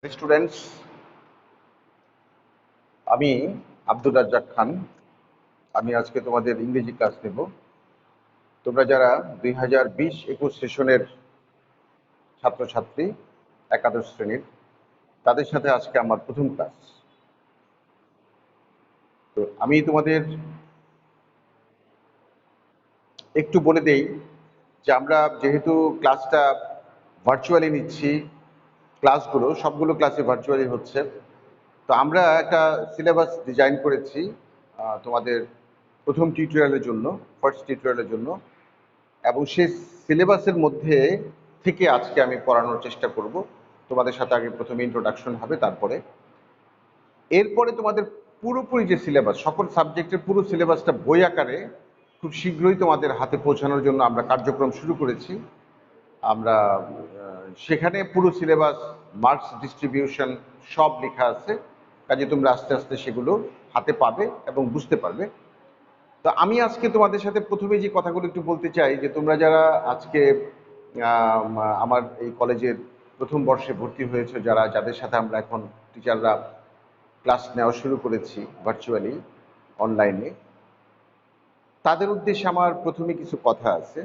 Students, আমি আব্দুর রাজ্জাক খান। আমি আজকে তোমাদের ইংরেজি ক্লাস নেব। তোমরা যারা 2020-21 সেশনের ছাত্রছাত্রী, একাদশ শ্রেণীর, তাদের সাথে আজকে আমার প্রথম ক্লাস। তো আমি তোমাদের একটু বলে দেই যে আমরা যেহেতু ক্লাসটা ভার্চুয়ালি নিচ্ছি, ক্লাসগুলো সবগুলো ক্লাসে ভার্চুয়ালি হচ্ছে, তো আমরা একটা সিলেবাস ডিজাইন করেছি তোমাদের প্রথম টিউটোরিয়ালের জন্য, ফার্স্ট টিউটোরিয়ালের জন্য। এবং সেই সিলেবাসের মধ্যে থেকে আজকে আমি পড়ানোর চেষ্টা করব। তোমাদের সাথে আগে প্রথমে ইন্ট্রোডাকশন হবে, তারপরে এরপরে তোমাদের পুরোপুরি যে সিলেবাস, সকল সাবজেক্টের পুরো সিলেবাসটা বই আকারে খুব শীঘ্রই তোমাদের হাতে পৌঁছানোর জন্য আমরা কার্যক্রম শুরু করেছি। আমরা সেখানে পুরো সিলেবাস, মার্কস ডিস্ট্রিবিউশন সব লেখা আছে, কাজে তোমরা আস্তে আস্তে সেগুলো হাতে পাবে এবং বুঝতে পারবে। তো আমি আজকে তোমাদের সাথে প্রথমে যে কথাগুলো একটু বলতে চাই যে তোমরা যারা আজকে আমার এই কলেজের প্রথম বর্ষে ভর্তি হয়েছে, যাদের সাথে আমরা এখন টিচাররা ক্লাস নেওয়া শুরু করেছি ভার্চুয়ালি, অনলাইনে, তাদের উদ্দেশ্যে আমার প্রথমে কিছু কথা আছে।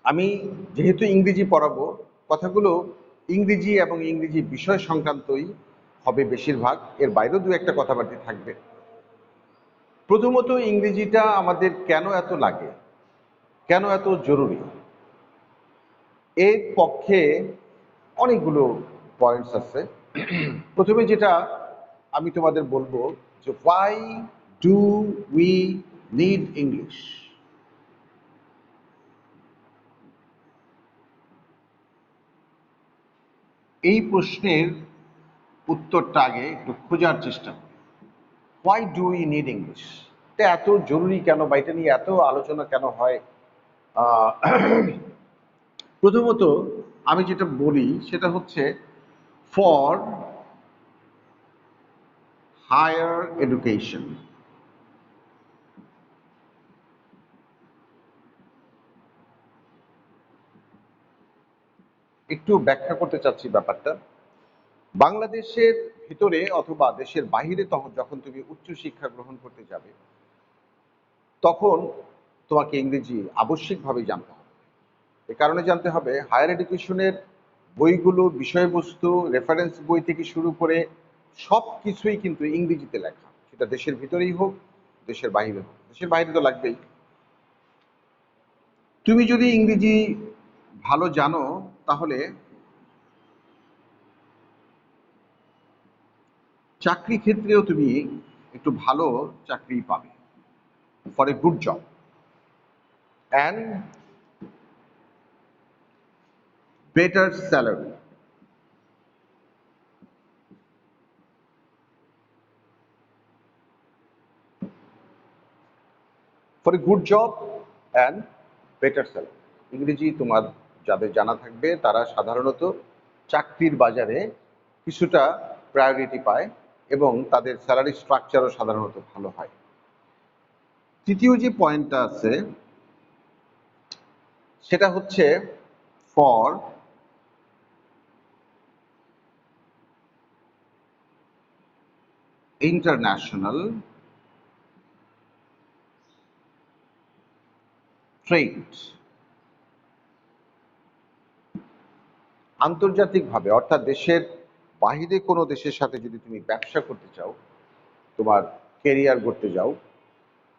আমি যেহেতু ইংরেজি পড়াবো, কথাগুলো ইংরেজি এবং ইংরেজি বিষয় সংক্রান্তই হবে বেশিরভাগ, এর বাইরেও দু একটা কথাবার্তা থাকবে। প্রথমত, ইংরেজিটা আমাদের কেন এত লাগে, কেন এত জরুরি, এর পক্ষে অনেকগুলো পয়েন্টস আছে। প্রথমে যেটা আমি তোমাদের বলবো যে why do we need English. এই প্রশ্নের উত্তরটা আগে একটু খোঁজার চেষ্টা করি। Why do we need English, এটা এত জরুরি কেন বা এটা নিয়ে এত আলোচনা কেন হয়? প্রথমত আমি যেটা বলি সেটা হচ্ছে ফর হায়ার এডুকেশন। একটু ব্যাখ্যা করতে চাচ্ছি ব্যাপারটা। বাংলাদেশের ভিতরে অথবা দেশের বাহিরে যখন তুমি উচ্চশিক্ষা গ্রহণ করতে যাবে, তখন তোমাকে ইংরেজি আবশ্যিকভাবেই জানতে হবে। এ কারণে জানতে হবে, হায়ার এডুকেশনের বইগুলো, বিষয়বস্তু, রেফারেন্স বই থেকে শুরু করে সব কিছুই কিন্তু ইংরেজিতে লেখা, সেটা দেশের ভিতরেই হোক, দেশের বাইরে হোক। দেশের বাইরে তো লাগবেই। তুমি যদি ইংরেজি ভালো জানো, তাহলে চাকরি ক্ষেত্রেও তুমি একটু ভালো চাকরি পাবে, for a good job and better salary. For a good job and better salary. ইংরেজি তোমার যাদের জানা থাকবে তারা সাধারণত চাকরির বাজারে কিছুটা প্রায়োরিটি পায় এবং তাদের স্যালারি স্ট্রাকচারও সাধারণত ভালো হয়। তৃতীয় যে পয়েন্টটা আছে সেটা হচ্ছে ফর ইন্টারন্যাশনাল ট্রেড। আন্তর্জাতিকভাবে, অর্থাৎ দেশের বাহিরে কোনো দেশের সাথে যদি তুমি ব্যবসা করতে চাও, তোমার কেরিয়ার করতে যাও,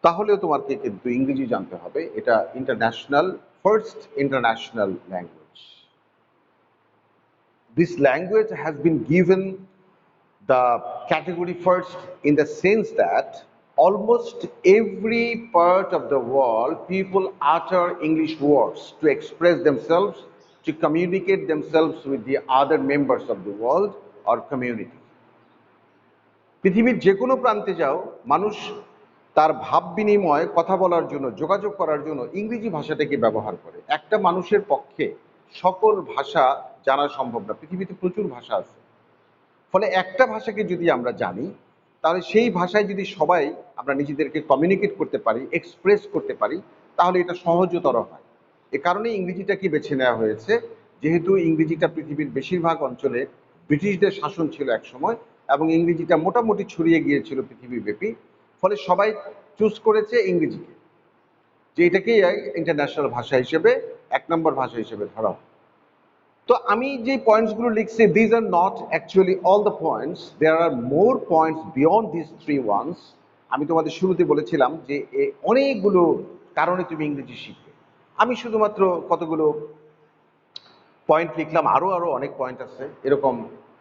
তাহলেও তোমাকে কিন্তু ইংরেজি জানতে হবে। এটা international, first international language. This language has been given the category first in the sense that almost every part of the world people utter English words to express themselves, to communicate themselves with the other members of the world or community. পৃথিবীর যে কোনো প্রান্তে যাও, মানুষ তার ভাব বিনিময়, কথা বলার জন্য, যোগাযোগ করার জন্য ইংরেজি ভাষাটাকে ব্যবহার করে। একটা মানুষের পক্ষে সকল ভাষা জানা সম্ভব না, পৃথিবীতে প্রচুর ভাষা আছে। ফলে একটা ভাষাকে যদি আমরা জানি, তাহলে সেই ভাষায় যদি সবাই আমরা নিজেদেরকে কমিউনিকেট করতে পারি, এক্সপ্রেস করতে পারি, তাহলে এটা সহজতর হয়। এ কারণে ইংরেজিটাকে বেছে নেওয়া হয়েছে, যেহেতু ইংরেজিটা পৃথিবীর বেশিরভাগ অঞ্চলে ব্রিটিশদের শাসন ছিল এক সময়, এবং ইংরেজিটা মোটামুটি ছড়িয়ে গিয়েছিল পৃথিবীব্যাপী। ফলে সবাই চুজ করেছে ইংরেজিকে, যে এটাকেই ইন্টারন্যাশনাল ভাষা হিসেবে 1 নম্বর ভাষা হিসেবে ধরা হয়। তো আমি যে পয়েন্টসগুলো লিখছি, these are not actually all the points, there are more points beyond this 3 ones. আমি তোমাদের শুরুতে বলেছিলাম যে অনেকগুলো কারণে তুমি ইংরেজি শিখবে। আমি শুধুমাত্র কতগুলো পয়েন্ট লিখলাম, আরও আরও অনেক পয়েন্ট আছে। এরকম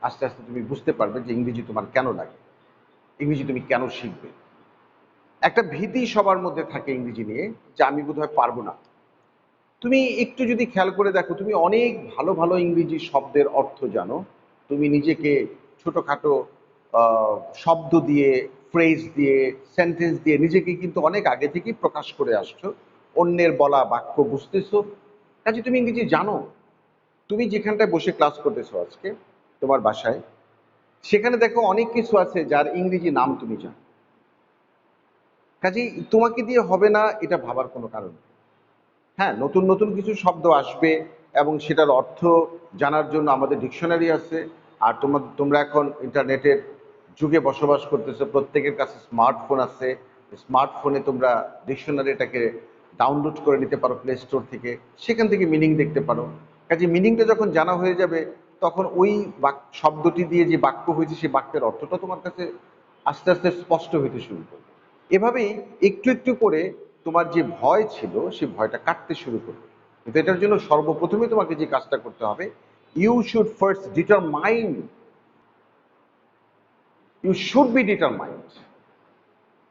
আস্তে আস্তে তুমি বুঝতে পারবে যে ইংরেজি তোমার কেন লাগে, ইংরেজি তুমি কেন শিখবে। একটা ভীতি সবার মধ্যে থাকে ইংরেজি নিয়ে, যে আমি বোধহয় পারবো না। তুমি একটু যদি খেয়াল করে দেখো, তুমি অনেক ভালো ভালো ইংরেজি শব্দের অর্থ জানো। তুমি নিজেকে ছোটোখাটো শব্দ দিয়ে, ফ্রেজ দিয়ে, সেন্টেন্স দিয়ে নিজেকে কিন্তু অনেক আগে থেকেই প্রকাশ করে আসছো, অন্যের বলা বাক্য বুঝতেছো, কাজে তুমি ইংরেজি জানো। তুমি যেখানটায় বসে ক্লাস করতেছো আজকে তোমার বাসায়, সেখানে দেখো অনেক কিছু আছে যার ইংরেজি নাম তুমি জানো। কাজেই তোমাকে দিয়ে হবে না এটা ভাবার কোনো কারণ নেই। হ্যাঁ, নতুন নতুন কিছু শব্দ আসবে এবং সেটার অর্থ জানার জন্য আমাদের ডিকশনারি আছে। আর তোমরা এখন ইন্টারনেটের যুগে বসবাস করতেছো, প্রত্যেকের কাছে স্মার্টফোন আছে। স্মার্টফোনে তোমরা ডিকশনারিটাকে ডাউনলোড করে নিতে পারো প্লে স্টোর থেকে, সেখান থেকে মিনিং দেখতে পারো। কাজে মিনিংটা যখন জানা হয়ে যাবে, তখন ওই শব্দটি দিয়ে যে বাক্য হয়েছে সেই বাক্যের অর্থটা তোমার কাছে আস্তে আস্তে স্পষ্ট হইতে শুরু করবে। এভাবেই একটু একটু করে তোমার যে ভয় ছিল সেই ভয়টা কাটতে শুরু করবে। কিন্তু এটার জন্য সর্বপ্রথমে তোমাকে যে কাজটা করতে হবে, you should first determine, you should be determined.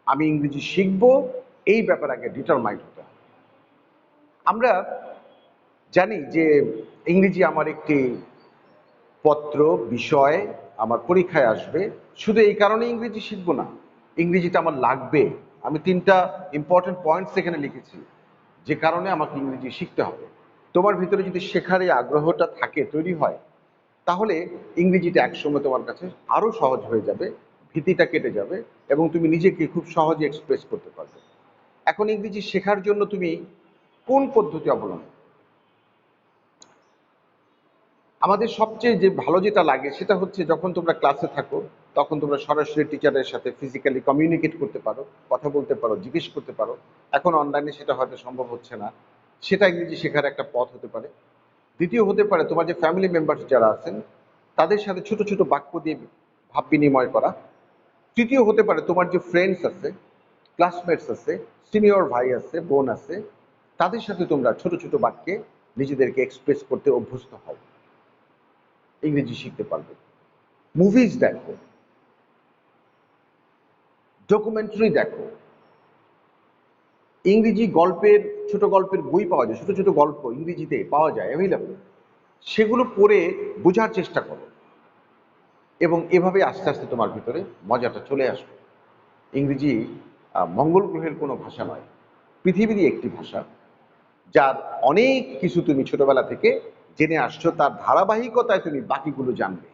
আমি ইংরেজি শিখবো, এই ব্যাপারে আগে ডিটারমাইন্ড হতে হবে। আমরা জানি যে ইংরেজি আমার একটি পত্র, বিষয় আমার পরীক্ষায় আসবে। শুধু এই কারণে ইংরেজি শিখবো না, ইংরেজিটা আমার লাগবে। আমি 3টা ইম্পর্টেন্ট পয়েন্টস এখানে লিখেছি যে কারণে আমাকে ইংরেজি শিখতে হবে। তোমার ভিতরে যদি শেখার এই আগ্রহটা থাকে, তৈরি হয়, তাহলে ইংরেজিটা একসময় তোমার কাছে আরও সহজ হয়ে যাবে, ভীতিটা কেটে যাবে এবং তুমি নিজেকে খুব সহজে এক্সপ্রেস করতে পারবে। এখন ইংরেজি শেখার জন্য তুমি কোন পদ্ধতি অবলম্বন? আমাদের সবচেয়ে যে ভালো যেটা লাগে সেটা হচ্ছে যখন তোমরা ক্লাসে থাকো, তখন তোমরা সরাসরি টিচারের সাথে ফিজিক্যালি কমিউনিকেট করতে পারো, কথা বলতে পারো, জিজ্ঞেস করতে পারো। এখন অনলাইনে সেটা হয়তো সম্ভব হচ্ছে না, সেটা ইংরেজি শেখার একটা পথ হতে পারে। দ্বিতীয় হতে পারে তোমার যে ফ্যামিলি মেম্বার্স যারা আছেন তাদের সাথে ছোট ছোট বাক্য দিয়ে ভাব বিনিময় করা। তৃতীয় হতে পারে তোমার যে ফ্রেন্ডস আছে, ক্লাসমেটস আছে, সিনিয়র ভাই আছে, বোন আছে, তাদের সাথে তোমরা ছোট ছোট বাক্যে নিজেদেরকে এক্সপ্রেস করতে অভ্যস্ত হও, ইংরেজি শিখতে পারবে। মুভিজ দেখো, ডকুমেন্টারি দেখো, ইংরেজি গল্পের, ছোট গল্পের বই পাওয়া যায়, ছোট ছোট গল্প ইংরেজিতে পাওয়া যায়, অ্যাভেলেবল। সেগুলো পড়ে বোঝার চেষ্টা করো এবং এভাবে আস্তে আস্তে তোমার ভিতরে মজাটা চলে আসবে। ইংরেজি মঙ্গল গ্রহের কোনো ভাষা নয়, পৃথিবীরই একটি ভাষা, যার অনেক কিছু তুমি ছোটবেলা থেকে জেনে আসছো, তার ধারাবাহিকতায় তুমি বাকিগুলো জানবে।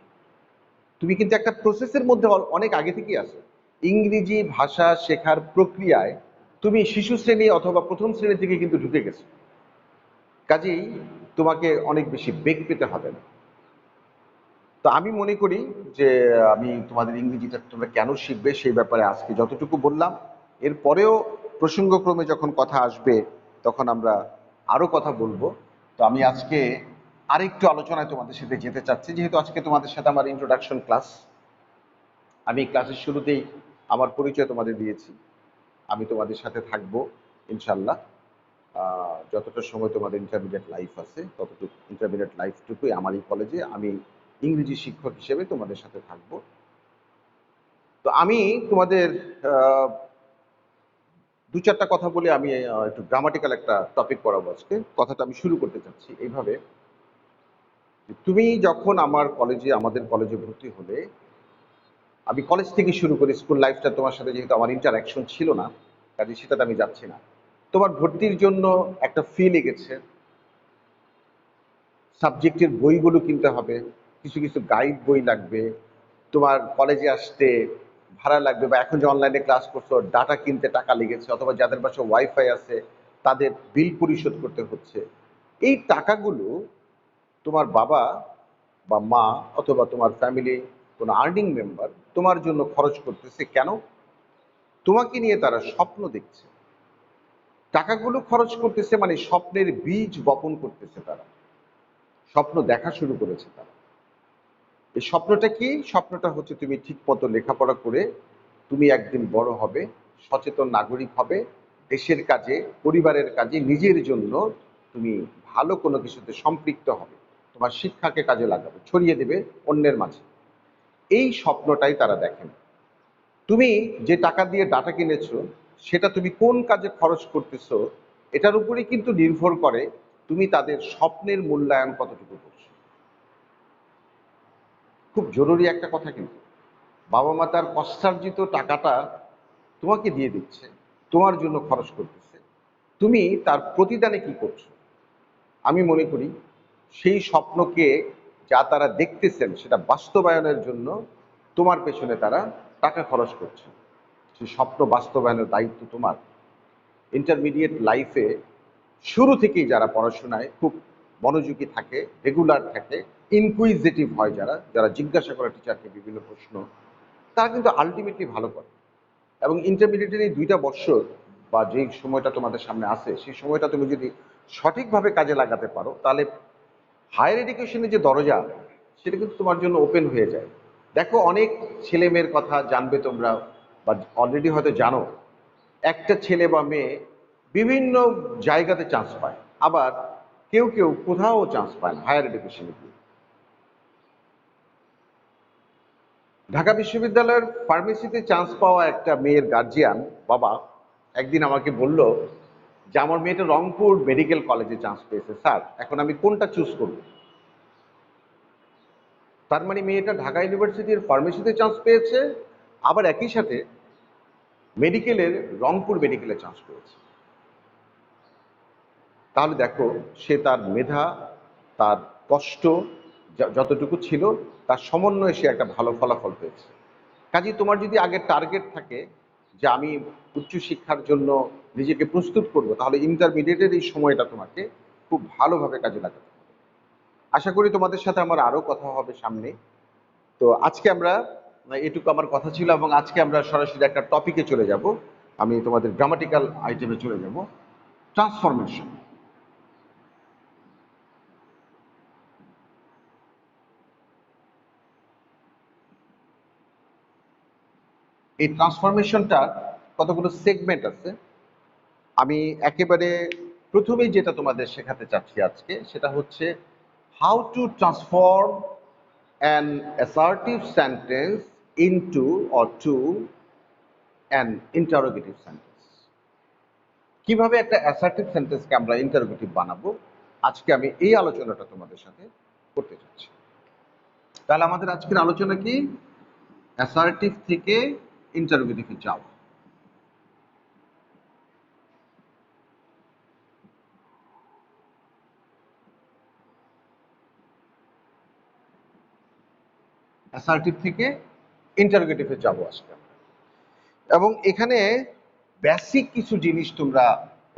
তুমি কিন্তু একটা প্রসেসের মধ্যে অনেক আগে থেকেই আছো। ইংরেজি ভাষা শেখার প্রক্রিয়ায় তুমি শিশু শ্রেণী অথবা প্রথম শ্রেণী থেকে কিন্তু ঢুকে গেছো। কাজেই তোমাকে অনেক বেশি বেগ পেতে হবে না। তো আমি মনে করি যে আমি তোমাদের ইংরেজিটা তোমরা কেন শিখবে সেই ব্যাপারে আজকে যতটুকু বললাম, এরপরেও প্রসঙ্গক্রমে যখন কথা আসবে তখন আমরা আরও কথা বলবো। তো আমি আজকে আরেকটু আলোচনায় তোমাদের সাথে যেতে চাচ্ছি, যেহেতু আজকে তোমাদের সাথে আমার ইন্ট্রোডাকশন ক্লাস। আমি ক্লাসের শুরুতেই আমার পরিচয় তোমাদের দিয়েছি। আমি তোমাদের সাথে থাকবো ইনশাল্লাহ, যতটা সময় তোমাদের ইন্টারমিডিয়েট লাইফ আছে ততটুকু ইন্টারমিডিয়েট লাইফটুকুই আমার এই কলেজে আমি ইংরেজি শিক্ষক হিসেবে তোমাদের সাথে থাকব। তো আমি তোমাদের 2-4টা কথা বলে আমি একটু গ্রামাটিক্যাল একটা টপিক পড়াবো আজকে। কথাটা আমি শুরু করতে চাচ্ছি এইভাবে, তুমি যখন আমাদের কলেজে ভর্তি হলে, আমি কলেজ থেকে শুরু করি, স্কুল লাইফটা তোমার সাথে যেহেতু আমার ইন্টারাকশন ছিল না, কাজে সেটাতে আমি যাচ্ছি না। তোমার ভর্তির জন্য একটা ফি লেগেছে, সাবজেক্টের বইগুলো কিনতে হবে, কিছু কিছু গাইড বই লাগবে, তোমার কলেজে আসতে ভাড়া লাগবে, বা এখন যে অনলাইনে ক্লাস করছো ডাটা কিনতে টাকা লেগেছে, অথবা যাদের পাশে ওয়াইফাই আছে তাদের বিল পরিশোধ করতে হচ্ছে। এই টাকাগুলো তোমার বাবা বা মা অথবা তোমার ফ্যামিলি কোনো আর্নিং মেম্বার তোমার জন্য খরচ করতেছে কেন? তোমাকে নিয়ে তারা স্বপ্ন দেখছে। টাকাগুলো খরচ করতেছে মানে স্বপ্নের বীজ বপন করতেছে তারা, স্বপ্ন দেখা শুরু করেছে তারা। এই স্বপ্নটা কি? স্বপ্নটা হচ্ছে তুমি ঠিকমতো লেখাপড়া করে তুমি একদিন বড় হবে, সচেতন নাগরিক হবে, দেশের কাজে, পরিবারের কাজে, নিজের জন্য তুমি ভালো কোনো কিছুতে সম্পৃক্ত হবে, তোমার শিক্ষাকে কাজে লাগাবে, ছড়িয়ে দেবে অন্যের মাঝে। এই স্বপ্নটাই তারা দেখেন। তুমি যে টাকা দিয়ে ডাটা কিনেছো সেটা তুমি কোন কাজে খরচ করতেছো এটার উপরেই কিন্তু নির্ভর করে তুমি তাদের স্বপ্নের মূল্যায়ন কতটুকু করছো। খুব জরুরি একটা কথা কিন্তু, বাবা মা তার কষ্টার্জিত টাকাটা তোমাকে দিয়ে দিচ্ছে, তোমার জন্য খরচ করতেছে, তুমি তার প্রতিদানে কি করছো? আমি মনে করি সেই স্বপ্নকে যা তারা দেখতেছেন সেটা বাস্তবায়নের জন্য তোমার পেছনে তারা টাকা খরচ করছে। সেই স্বপ্ন বাস্তবায়নের দায়িত্ব তোমার। ইন্টারমিডিয়েট লাইফে শুরু থেকেই যারা পড়াশোনায় খুব মনোযোগী থাকে, রেগুলার থাকে, ইনকুইজিটিভ হয়, যারা যারা জিজ্ঞাসা করে টিচারকে বিভিন্ন প্রশ্ন, তারা কিন্তু আলটিমেটলি ভালো করে। এবং ইন্টারমিডিয়েটের এই 2টা বৎসর বা যেই সময়টা তোমাদের সামনে আসে সেই সময়টা তুমি যদি সঠিকভাবে কাজে লাগাতে পারো তাহলে হায়ার এডুকেশনের যে দরজা সেটা কিন্তু তোমার জন্য ওপেন হয়ে যায়। দেখো, অনেক ছেলে মেয়ের কথা জানবে তোমরা বা অলরেডি হয়তো জানো, একটা ছেলে বা মেয়ে বিভিন্ন জায়গাতে চান্স পায়, আবার কেউ কেউ কোথাও চান্স পায় না হায়ার এডুকেশনে গিয়ে। ঢাকা বিশ্ববিদ্যালয়ের ফার্মেসিতে চান্স পাওয়া একটা মেয়ের গার্জিয়ান বাবা একদিন আমাকে বলল যে আমার মেয়েটা রংপুর মেডিকেল কলেজে চান্স পেয়েছে স্যার, এখন আমি কোনটা চুজ করব? তার মানে মেয়েটা ঢাকা ইউনিভার্সিটির ফার্মেসিতে চান্স পেয়েছে, আবার একই সাথে মেডিকেলের রংপুর মেডিকেলে চান্স পেয়েছে। তাহলে দেখো, সে তার মেধা, তার কষ্ট যতটুকু ছিল তার সমন্বয়ে সে একটা ভালো ফলাফল পেয়েছে। কাজেই তোমার যদি আগের টার্গেট থাকে যে আমি উচ্চশিক্ষার জন্য নিজেকে প্রস্তুত করব, তাহলে ইন্টারমিডিয়েটের এই সময়টা তোমাকে খুব ভালোভাবে কাজে লাগাতে হবে। আশা করি তোমাদের সাথে আমার আরও কথা হবে সামনে। তো আজকে আমরা, এটুকু আমার কথা ছিল, এবং আজকে আমরা সরাসরি একটা টপিকে চলে যাব। আমি তোমাদের গ্রামাটিক্যাল আইটেমে চলে যাব, ট্রান্সফরমেশন। এই ট্রান্সফরমেশনটার কতগুলো সেগমেন্ট আছে। আমি একেবারে প্রথমেই যেটা তোমাদের শেখাতে চাচ্ছি আজকে সেটা হচ্ছে how to transform an assertive sentence into or to an interrogative sentence. কিভাবে একটা অ্যাসার্টিভ সেন্টেন্সকে আমরা ইন্টারোগেটিভ বানাবো, আজকে আমি এই আলোচনাটা তোমাদের সাথে করতে চাচ্ছি। তাহলে আমাদের আজকের আলোচনা কি? অ্যাসার্টিভ থেকে ইন্টারোগেটিভে যাওয়া। অ্যাসার্টিভ থেকে ইন্টারোগেটিভে যাব আজকে। এবং এখানে বেসিক কিছু জিনিস তোমরা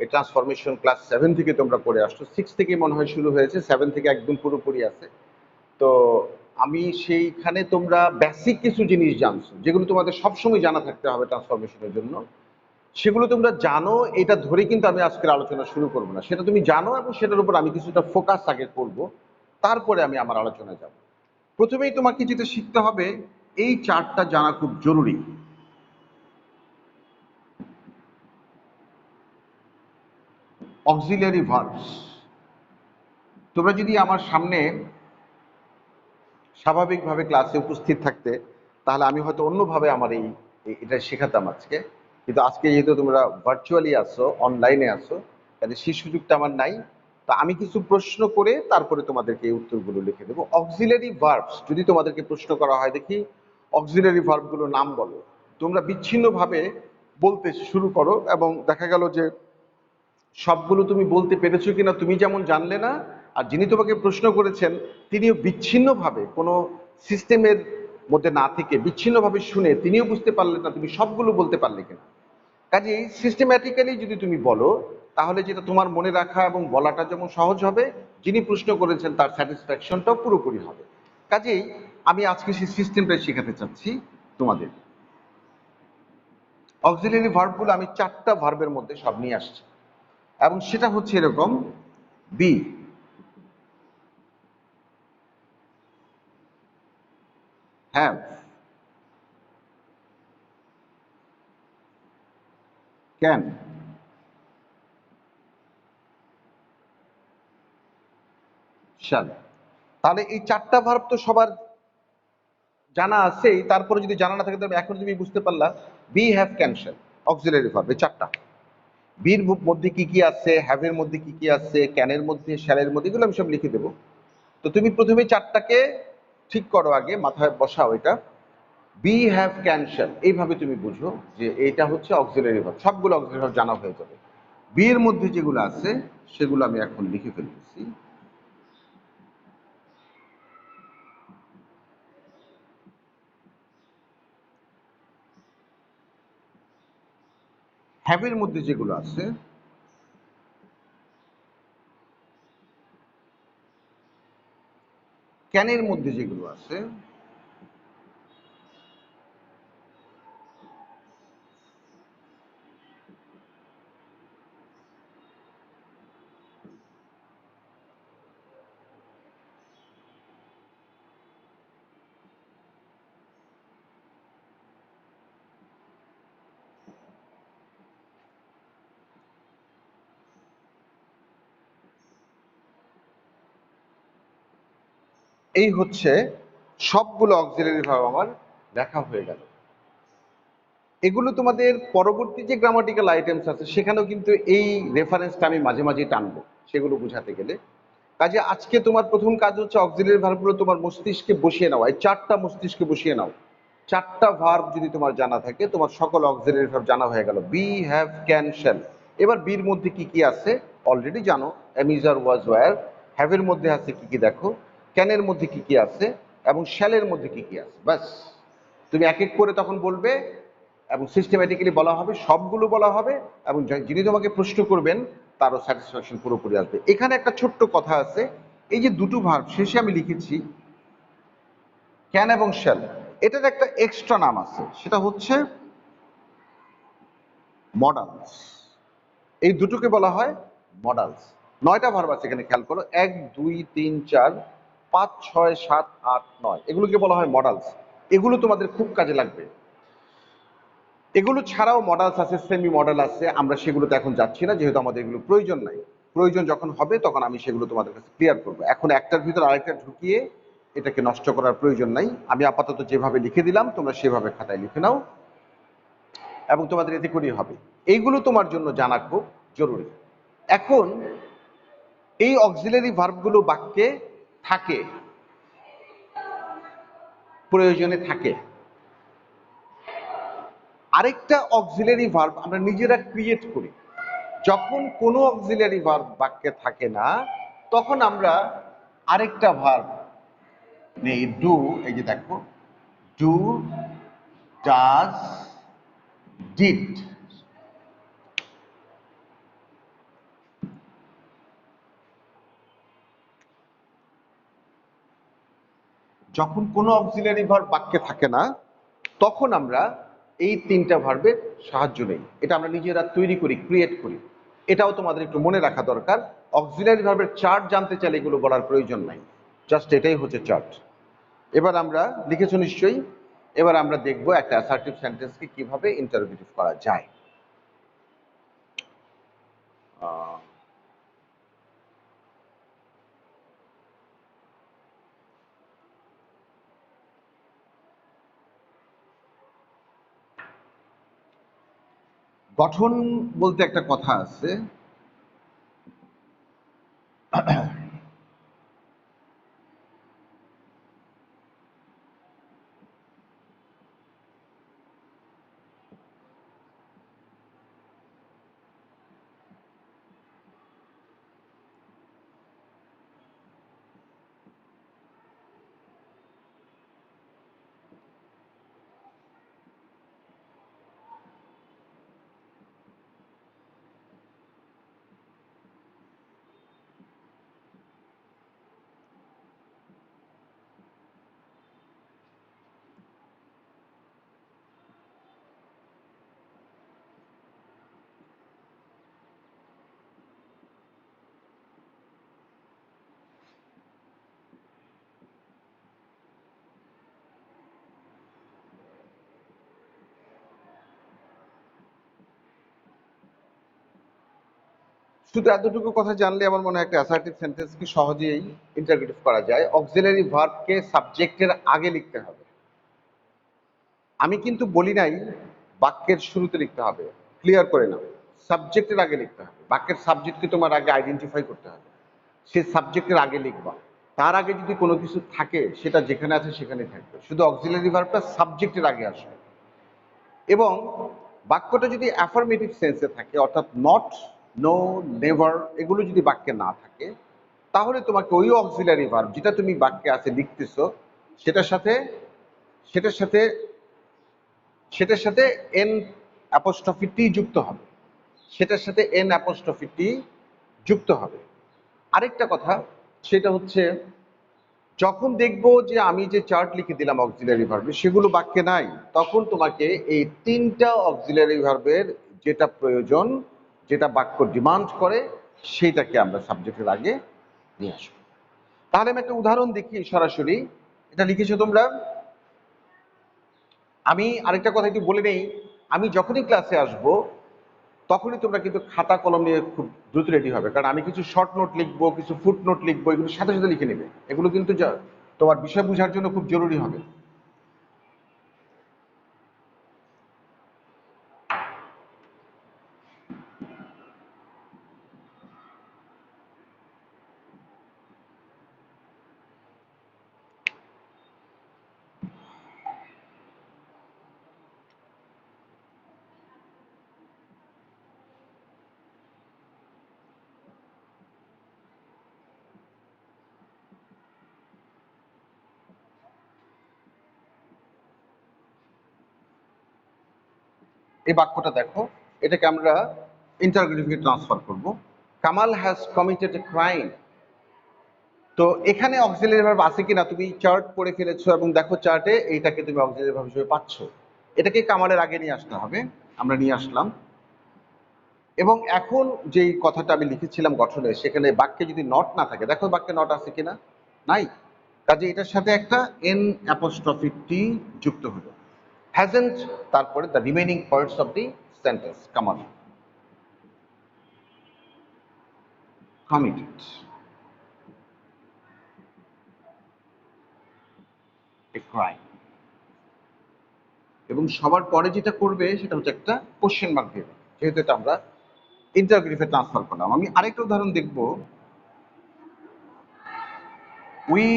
এই ট্রান্সফরমেশন ক্লাস 7 থেকে তোমরা করে আসছো, 6 থেকে মনে হয় শুরু হয়েছে, 7 থেকে একদম পুরোপুরি আছে। তো আমি সেইখানে তোমরা বেসিক কিছু জিনিস জানছো যেগুলো তোমাদের সবসময় জানা থাকতে হবে ট্রান্সফরমেশনের জন্য। সেগুলো তোমরা জানো, এটা ধরে কিন্তু আমি আজকের আলোচনা শুরু করবো না, সেটা তুমি জানো এবং সেটার উপর আমি কিছুটা ফোকাস আগে করব, তারপরে আমি আমার আলোচনায় যাব। প্রথমেই তোমাকে যেটা শিখতে হবে, এই চারটা জানা খুব জরুরি। Auxiliary verbs. তোমরা যদি আমার সামনে স্বাভাবিকভাবে ক্লাসে উপস্থিত থাকতে, তাহলে আমি হয়তো অন্যভাবে আমার এটা শেখাতাম আজকে। কিন্তু আজকে যেহেতু তোমরা ভার্চুয়ালি আসো, অনলাইনে আসো, তাহলে সেই সুযোগটা আমার নাই। তা আমি কিছু প্রশ্ন করে তারপরে তোমাদেরকে এই উত্তরগুলো লিখে দেবো। অক্সিলারি ভার্বস যদি তোমাদেরকে প্রশ্ন করা হয়, দেখি অক্সিলারি ভার্বগুলোর নাম বলো, তোমরা বিচ্ছিন্নভাবে বলতে শুরু করো, এবং দেখা গেল যে সবগুলো তুমি বলতে পেরেছো কিনা তুমি যেমন জানলে না, আর যিনি তোমাকে প্রশ্ন করেছেন তিনিও বিচ্ছিন্নভাবে কোনো সিস্টেমের মধ্যে না থেকে বিচ্ছিন্নভাবে শুনে তিনিও বুঝতে পারলেন না তুমি সবগুলো বলতে পারলে কিনা। কাজেই সিস্টেম্যাটিক্যালি যদি তুমি বলো, তাহলে যেটা তোমার মনে রাখা এবং বলাটা যেমন সহজ হবে, যিনি প্রশ্ন করেছেন তার স্যাটিসফ্যাকশনটাও পুরোপুরি হবে। কাজেই আমি আজকে সেই সিস্টেমটাই শেখাতে চাচ্ছি তোমাদের। অক্সিলারি ভার্বগুলো আমি 4টা ভার্বের মধ্যে সব নিয়ে আসছি, এবং সেটা হচ্ছে এরকম: বি, হ্যাভ, ক্যান, শ্যাল। তাহলে এই 4টা ভার্ব তো সবার জানা আছেই, তারপরে যদি জানা না থাকে তাহলে এখন তুমি বুঝতে পারলা be, have, can, shall auxiliary verb এই 4টা। বির মধ্যে কি কি আছে, হ্যাভের মধ্যে কি কি আছে, ক্যানের মধ্যে, শ্যালের মধ্যে, এগুলো আমি সব লিখে দেবো। তো তুমি প্রথমে 4টাকে ঠিক করো, আগে মাথায় বসাও এটা। বি, হ্যাভ, ক্যান, শ্যাল, এইভাবে তুমি বুঝো যে এইটা হচ্ছে অক্সিলারি ভার্ব। সবগুলো অক্সিলারি ভার্ব জানা হয়ে যাবে। বি এর মধ্যে যেগুলো আছে সেগুলো আমি এখন লিখে ফেলতেছি। হ্যাভের মধ্যে যেগুলো আছে, ক্যানের মধ্যে যেগুলো আছে, এই হচ্ছে সবগুলো অক্সিলারি ভার্ব আমার লেখা হয়ে গেল। এগুলো তোমাদের পরবর্তী যে গ্রামাটিক্যাল আইটেমস আছে সেখানেও কিন্তু এই রেফারেন্সটা আমি মাঝে মাঝে টানবো সেগুলো বোঝাতে গেলে। কাজে আজকে তোমার প্রথম কাজ হচ্ছে অক্সিলারি ভার্বগুলো তোমার মস্তিষ্কে বসিয়ে নাও। এই 4টা মস্তিষ্কে বসিয়ে নাও। 4টা ভার্ব যদি তোমার জানা থাকে, তোমার সকল অক্সিলারি ভার্ব জানা হয়ে গেল। Be, have, can, shall. এবার বির মধ্যে কি কি আছে অলরেডি জানো, অ্যামিজ, আর, ওয়াজ, ওয়্যার। হ্যাভের মধ্যে আছে কি কি দেখো, ক্যানের মধ্যে কি কি আছে, এবং শ্যালের মধ্যে কি কি আছে। ব্যাস, তুমি এক এক করে তখন বলবে এবং সিস্টেম্যাটিক্যালি বলা হবে, সবগুলো বলা হবে, এবং যিনি তোমাকে প্রশ্ন করবেন তারও স্যাটিসফ্যাকশন পুরোপুরি আসবে। এখানে একটা ছোট্ট কথা আছে, এই যে দুটো ভার্ব শেষে আমি লিখেছি ক্যান এবং শ্যাল, এটার একটা এক্সট্রা নাম আছে, সেটা হচ্ছে মডালস। এই দুটোকে বলা হয় মডালস। 9টা ভার্ব আছে এখানে, খেয়াল করো, 1 2 3 4 5 6 7 8 9, এগুলোকে বলা হয় মডালস। এগুলো তোমাদের খুব কাজে লাগবে। এগুলো ছাড়াও মডেলস আছে, সেমি মডেল আছে, আমরা সেগুলোতে এখন যাচ্ছি না যেহেতু আমাদের এগুলো প্রয়োজন নাই। প্রয়োজন যখন হবে তখন আমি সেগুলো তোমাদের কাছে ক্লিয়ার করবো। এখন একটার ভিতর আরেকটা ঢুকিয়ে এটাকে নষ্ট করার প্রয়োজন নাই। আমি আপাতত যেভাবে লিখে দিলাম তোমরা সেভাবে খাতায় লিখে নাও, এবং তোমাদের এতে করেই হবে। এইগুলো তোমার জন্য জানা খুব জরুরি। এখন এই অক্সিলারি ভার্বগুলো বাক্যে থাকে, প্রয়োজনে থাকে। আরেকটা অক্সিলারি ভার্ব আমরা নিজেরা ক্রিয়েট করি। যখন কোনো অক্সিলারি ভার্ব বাক্যে থাকে না, তখন আমরা আরেকটা ভার্ব নেই, ডু। এই যে দেখো, ডু, ডাজ, ডিড। যখন কোনো অক্সিলারি ভার্ব বাক্যে থাকে না, তখন আমরা এই 3টা ভার্বের সাহায্য নেই। এটা আমরা নিজেরা তৈরি করি, ক্রিয়েট করি। এটাও তোমাদের একটু মনে রাখা দরকার। অক্সিলারি ভার্বের চার্ট জানতে চাইলে এগুলো বলার প্রয়োজন নাই, জাস্ট এটাই হচ্ছে চার্ট। এবার আমরা, লিখেছো নিশ্চয়ই, এবার আমরা দেখব একটা অ্যাসার্টিভ সেন্টেন্সকে কিভাবে ইন্টারোগেটিভ করা যায়। গঠন বলতে একটা কথা আছে, শুধু এতটুকু কথা জানলে আমার মনে হয় একটা অ্যাসার্টিভ সেন্টেন্সকে সহজেই ইন্টারগ্রেটিভ করা যায়। অক্সিলারি ভার্বকে সাবজেক্টের আগে লিখতে হবে। আমি কিন্তু বলি নাই বাক্যের শুরুতে লিখতে হবে, ক্লিয়ার করে নাও। সাবজেক্টের আগে লিখতে হবে, বাক্যের সাবজেক্টকে তোমার আগে আইডেন্টিফাই করতে হবে, সে সাবজেক্টের আগে লিখবা। তার আগে যদি কোনো কিছু থাকে সেটা যেখানে আছে সেখানে থাকবে, শুধু অক্সিলারি ভার্বটা সাবজেক্টের আগে আসবে। এবং বাক্যটা যদি অ্যাফার্মেটিভ সেন্সে থাকে, অর্থাৎ নট, নো, নেভার এগুলো যদি বাক্যে না থাকে, তাহলে তোমাকে ওই অক্সিলারি ভার্ব যেটা তুমি বাক্যে আছে লিখতেছো সেটার সাথে সেটার সাথে সেটার সাথে এন অ্যাপোস্ট্রফি টি যুক্ত হবে, সেটার সাথে এন অ্যাপোস্ট্রফি টি যুক্ত হবে। আরেকটা কথা, সেটা হচ্ছে যখন দেখবো যে আমি যে চার্ট লিখে দিলাম অক্সিলারি ভার্বে সেগুলো বাক্যে নাই, তখন তোমাকে এই তিনটা অক্সিলারি ভার্বের যেটা প্রয়োজন, যেটা বাক্য ডিমান্ড করে, সেইটাকে আমরা সাবজেক্টের আগে নিয়ে আসবো। তাহলে আমি একটা উদাহরণ দেখি সরাসরি। এটা লিখেছো তোমরা। আমি আরেকটা কথা একটু বলে নেই, আমি যখনই ক্লাসে আসব তখনই তোমরা কিন্তু খাতা কলম নিয়ে খুব দ্রুত রেডি হবে, কারণ আমি কিছু শর্ট নোট লিখবো, কিছু ফুট নোট লিখবো, এগুলো সাথে সাথে লিখে নেবে। এগুলো কিন্তু তোমার বিষয় বোঝার জন্য খুব জরুরি হবে। এই বাক্যটা দেখো, এটাকে আমরা ইন্টারোগেটিভে ট্রান্সফার করব। Kamal has committed a crime. তো এখানে অক্সিলারি ভার্ব আছে কিনা তুমি চার্ট পড়ে ফেলেছো এবং দেখো চার্টে এইটাকে তুমি অক্সিলারি ভার্ব হিসেবে পাচ্ছ। এটাকে কামালের আগে নিয়ে আসতে হবে, আমরা নিয়ে আসলাম। এবং এখন যেই কথাটা আমি লিখেছিলাম গঠনে, সেখানে বাক্যে যদি নট না থাকে, দেখো বাক্যে নট আছে কিনা, নাই। কাজে এটার সাথে একটা এন অ্যাপোস্ট্রফি টি যুক্ত হলো। হ্যাজেন্ট, তারপরে the remaining parts of the sentence, Kamal committed a crime। এবং সবার পরে যেটা করবে সেটা হচ্ছে একটা কোশ্চেন মার্ক দেবে, যেহেতু এটা আমরা ইন্টারোগেটিভে ট্রান্সফার করলাম। আমি আরেকটা উদাহরণ দেখব। We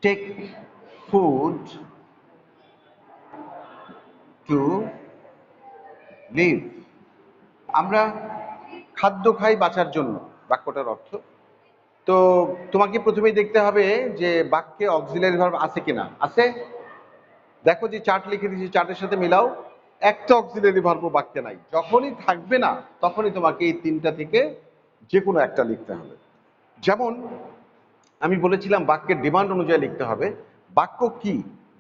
take food to live. আমরা খাদ্য খাই বাঁচার জন্য, বাক্যটার অর্থ। তো তোমাকে প্রথমেই দেখতে হবে যে বাক্যে অক্সিলারি ভার্ব আছে কিনা। আছে? দেখো যে চার্ট লিখে দিয়েছি, চার্টের সাথে মিলাও, একটা অক্সিলারি ভার্ব বাক্যে নাই। যখনই থাকবে না তখনই তোমাকে এই তিনটা থেকে যে কোনো একটা লিখতে হবে। যেমন আমি বলেছিলাম বাক্যের ডিমান্ড অনুযায়ী লিখতে হবে। বাক্য কি,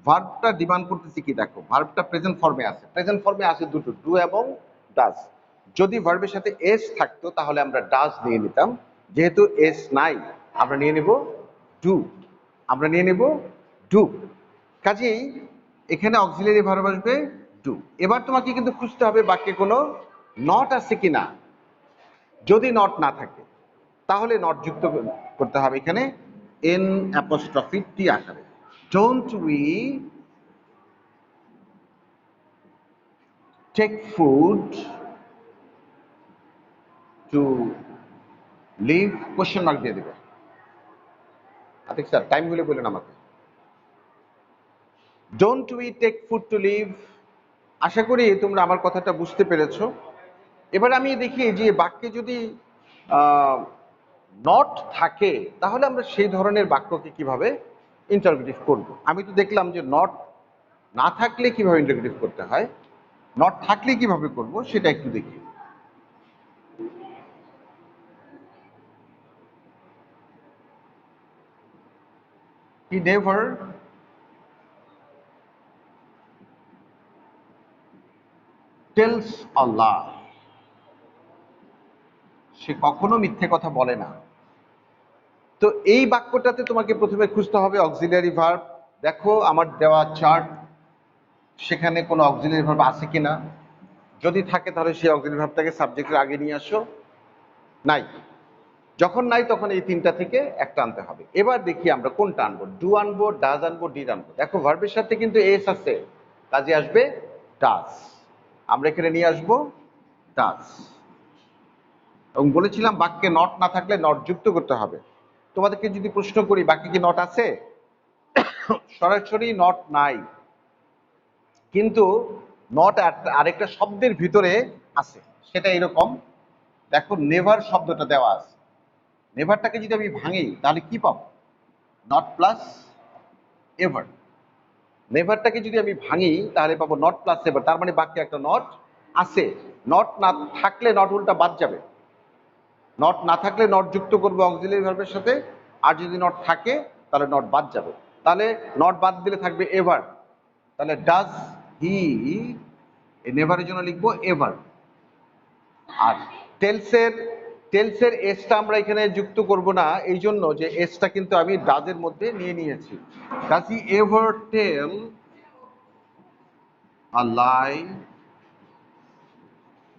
ভার্বটা ডিমান্ড করতেছি কি, দেখো ভার্বটা প্রেজেন্ট ফর্মে আছে, প্রেজেন্ট ফর্মে আছে দুটো, ডু এবং ডাজ। যদি ভার্বের সাথে এস থাকতো তাহলে আমরা ডাজ নিয়ে নিতাম, যেহেতু এস নাই আমরা নিয়ে নেব ডু, আমরা নিয়ে নেব ডু। কাজেই এখানে অক্সিলারি ভার্ব আসবে ডু। এবার তোমাকে কিন্তু খুঁজতে হবে বাক্যে কোনো নট আছে কিনা। যদি নট না থাকে তাহলে নট যুক্ত করতে হবে এখানে এন অ্যাপোস্ট্রফি টি আকারে। Don't we take food to live, question mark দিয়ে দেবে। আতিক স্যার টাইম গুলো বললেন আমাকে। Don't we take food to live. আশা করি তোমরা আমার কথাটা বুঝতে পেরেছো। এবার আমি দেখি যে বাক্যে যদি নট থাকে তাহলে আমরা সেই ধরনের বাক্যকে কিভাবে ইন্টারোগেটিভ করব। আমি তো দেখলাম যে নট না থাকলে কিভাবে ইন্টারোগেটিভ করতে হয়, নট থাকলে কিভাবে করব সেটা একটু দেখি। He never tells a lie। সে কখনো মিথ্যে কথা বলে না। তো এই বাক্যটাতে তোমাকে প্রথমে খুঁজতে হবে অক্সিলিয়ারি ভার্ব। দেখো আমার দেওয়া চার্ট, সেখানে কোনো অক্সিলিয়ারি ভার্ব আছে কিনা। যদি থাকে তাহলে সেই অক্সিলারি ভার্বটাকে সাবজেক্টের আগে নিয়ে আসো। নাই, যখন নাই তখন এই তিনটা থেকে একটা আনতে হবে। এবার দেখি আমরা কোনটা আনবো, ডু আনবো, ডাজ আনবো, ডিড আনবো। দেখো ভার্বের সাথে কিন্তু এস আছে, কাজে আসবে ডাজ। আমরা এখানে নিয়ে আসবো ডাজ, এবং বলেছিলাম বাক্যে নট না থাকলে নট যুক্ত করতে হবে। তোমাদেরকে যদি প্রশ্ন করি বাক্যে কি নট আছে, সরাসরি নট নাই, কিন্তু নট আরেকটা শব্দের ভিতরে আছে। সেটা এরকম, দেখো নেভার শব্দটা দেওয়া আছে, নেভারটাকে যদি আমি ভাঙি তাহলে কি পাবো, নট প্লাস এভার। নেভারটাকে যদি আমি ভাঙি তাহলে পাবো নট প্লাস এভার, তার মানে বাক্যে একটা নট আছে। নট না থাকলে নট উল্টা বাদ যাবে, নট না থাকলে নট যুক্ত করবে অক্সিলারি ভার্বের সাথে, আর যদি নট থাকে তাহলে নট বাদ যাবে। তাহলে নট বাদ দিলে থাকবে এভার, তাহলে ডাজ হি, নেভারের জন্য লিখবো এভার। আর টেলসের এসটা আমরা এখানে যুক্ত করব না, এই জন্য যে এসটা কিন্তু আমি ডাজের মধ্যে নিয়ে নিয়েছি। Does he ever tell a lie,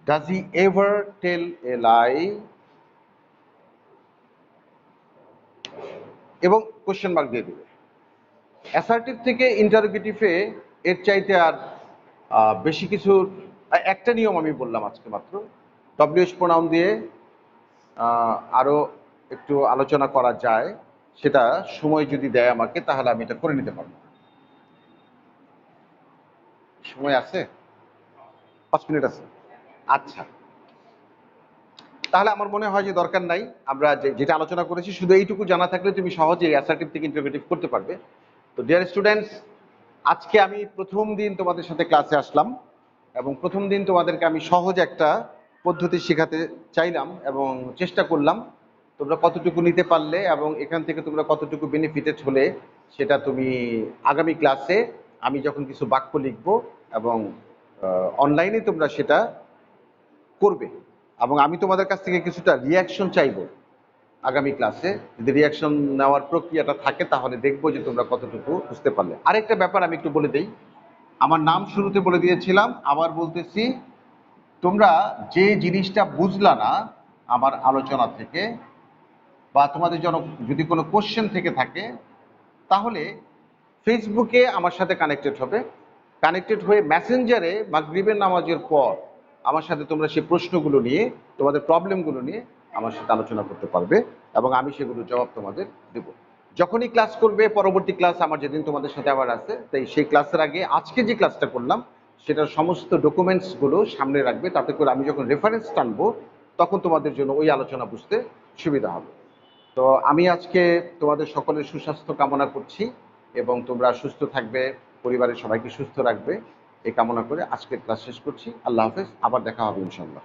does he ever tell a lie, এবং কোশ্চেন মার্ক দিয়ে দেবে। অ্যাসার্টিভ থেকে ইন্টারোগেটিভে এর চাইতে আর বেশি কিছু, একটা নিয়ম আমি বললাম আজকে মাত্র। ডব্লিউএইচ প্রোনাউন দিয়ে আরো একটু আলোচনা করা যায়, সেটা সময় যদি দেয় আমাকে তাহলে আমি এটা করে নিতে পারবো। সময় আছে, 5 মিনিট আছে। আচ্ছা, তাহলে আমার মনে হয় যে দরকার নাই, আমরা যেটা আলোচনা করেছি শুধু এইটুকু জানা থাকলে তুমি সহজেই অ্যাসার্টিভ থেকে ইন্টারোগেটিভ করতে পারবে। তো ডিয়ার স্টুডেন্টস, আজকে আমি প্রথম দিন তোমাদের সাথে ক্লাসে আসলাম, এবং প্রথম দিন তোমাদেরকে আমি সহজ একটা পদ্ধতি শেখাতে চাইলাম এবং চেষ্টা করলাম। তোমরা কতটুকু নিতে পারলে এবং এখান থেকে তোমরা কতটুকু বেনিফিটেড হলে সেটা তুমি আগামী ক্লাসে আমি যখন কিছু বাক্য লিখবো এবং অনলাইনে তোমরা সেটা করবে, এবং আমি তোমাদের কাছ থেকে কিছুটা রিয়াকশন চাইবো আগামী ক্লাসে। যদি রিয়াকশন নেওয়ার প্রক্রিয়াটা থাকে তাহলে দেখবো যে তোমরা কতটুকু বুঝতে পারলে। আরেকটা ব্যাপার আমি একটু বলে দিই, আমার নাম শুরুতে বলে দিয়েছিলাম, আবার বলতেছি, তোমরা যে জিনিসটা বুঝলা না আমার আলোচনা থেকে, বা তোমাদের জন্য যদি কোনো কোশ্চেন থেকে থাকে, তাহলে ফেসবুকে আমার সাথে কানেক্টেড হবে, কানেক্টেড হয়ে মেসেঞ্জারে মাগরিবের নামাজের পর আমার সাথে তোমরা সেই প্রশ্নগুলো নিয়ে, তোমাদের প্রবলেমগুলো নিয়ে আমার সাথে আলোচনা করতে পারবে, এবং আমি সেগুলোর জবাব তোমাদের দেব। যখনই ক্লাস করবে, পরবর্তী ক্লাস আমার যেদিন তোমাদের সাথে আবার আছে, তাই সেই ক্লাসের আগে আজকে যে ক্লাসটা করলাম সেটার সমস্ত ডকুমেন্টসগুলো সামনে রাখবে, তাতে করে আমি যখন রেফারেন্স টানবো তখন তোমাদের জন্য ওই আলোচনা বুঝতে সুবিধা হবে। তো আমি আজকে তোমাদের সকলের সুস্বাস্থ্য কামনা করছি, এবং তোমরা সুস্থ থাকবে, পরিবারের সবাইকে সুস্থ রাখবে, এই কামনা করে আজকের ক্লাস শেষ করছি। আল্লাহ হাফেজ, আবার দেখা হবে ইনশাআল্লাহ।